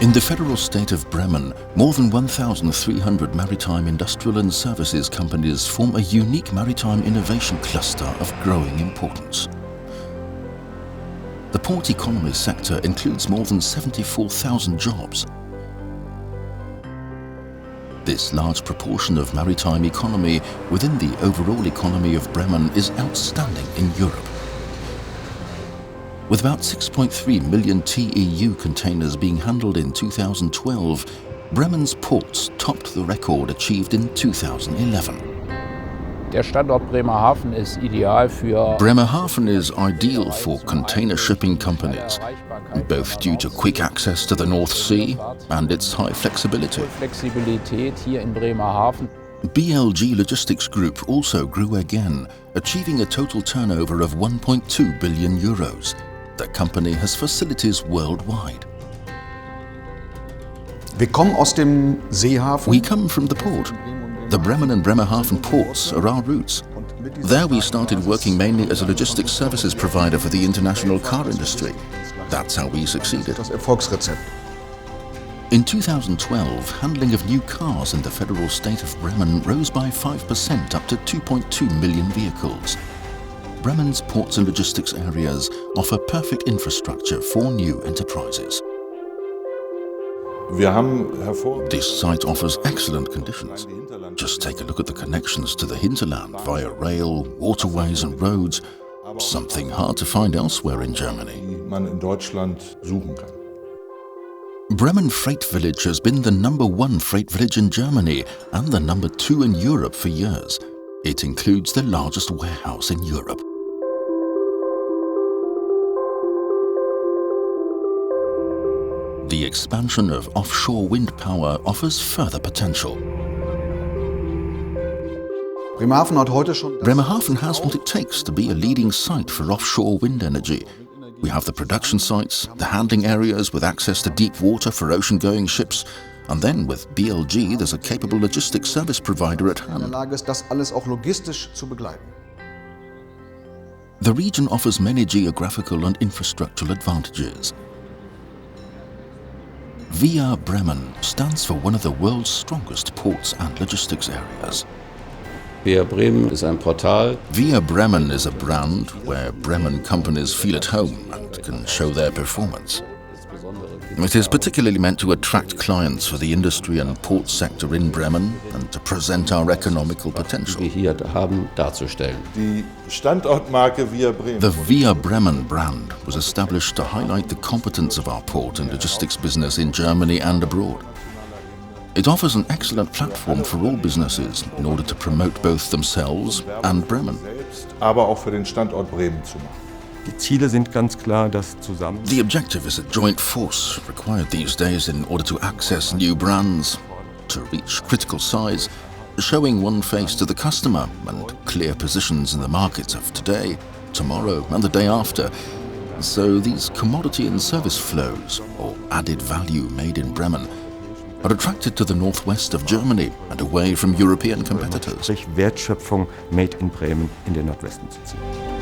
In the federal state of Bremen, more than 1,300 maritime industrial and services companies form a unique maritime innovation cluster of growing importance. The port economy sector includes more than 74,000 jobs. This large proportion of maritime economy within the overall economy of Bremen is outstanding in Europe. With about 6.3 million TEU containers being handled in 2012, Bremen's ports topped the record achieved in 2011. Der Standort Bremerhaven ist ideal für Bremerhaven is ideal for container shipping companies, both due to quick access to the North Sea and its high flexibility. Flexibilität hier in Bremerhaven. BLG Logistics Group also grew again, achieving a total turnover of 1.2 billion euros. The company has facilities worldwide. Wir kommen aus dem Seehafen. We come from the port. The Bremen and Bremerhaven ports are our roots. There we started working mainly as a logistics services provider for the international car industry. That's how we succeeded. Das Erfolgsrezept. In 2012, handling of new cars in the federal state of Bremen rose by 5% up to 2.2 million vehicles. Bremen's ports and logistics areas offer perfect infrastructure for new enterprises. This site offers excellent conditions. Just take a look at the connections to the hinterland via rail, waterways and roads, something hard to find elsewhere in Germany. Bremen Freight Village has been the #1 freight village in Germany and the #2 in Europe for years. It includes the largest warehouse in Europe. The expansion of offshore wind power offers further potential. Bremerhaven has what it takes to be a leading site for offshore wind energy. We have the production sites, the handling areas with access to deep water for ocean-going ships, and then with BLG there's a capable logistics service provider at hand. The region offers many geographical and infrastructural advantages. Via Bremen stands for one of the world's strongest ports and logistics areas. Via Bremen is ein Portal. Via Bremen is a brand where Bremen companies feel at home and can show their performance. It is particularly meant to attract clients for the industry and port sector in Bremen and to present our economical potential. Die wir hier haben, darzustellen. Die Standortmarke Via Bremen. The Via Bremen brand was established to highlight the competence of our port and logistics business in Germany and abroad. It offers an excellent platform for all businesses in order to promote both themselves and Bremen. Aber auch für den Standort Bremen zu machen. Die Ziele sind ganz klar, das zusammen. The objective is a joint force required these days in order to access new brands, to reach critical size, showing one face to the customer and clear positions in the markets of today, tomorrow and the day after. So these commodity and service flows, or added value made in Bremen, are attracted to the northwest of Germany and away from European competitors. Wertschöpfung made in Bremen in den Nordwesten zu ziehen.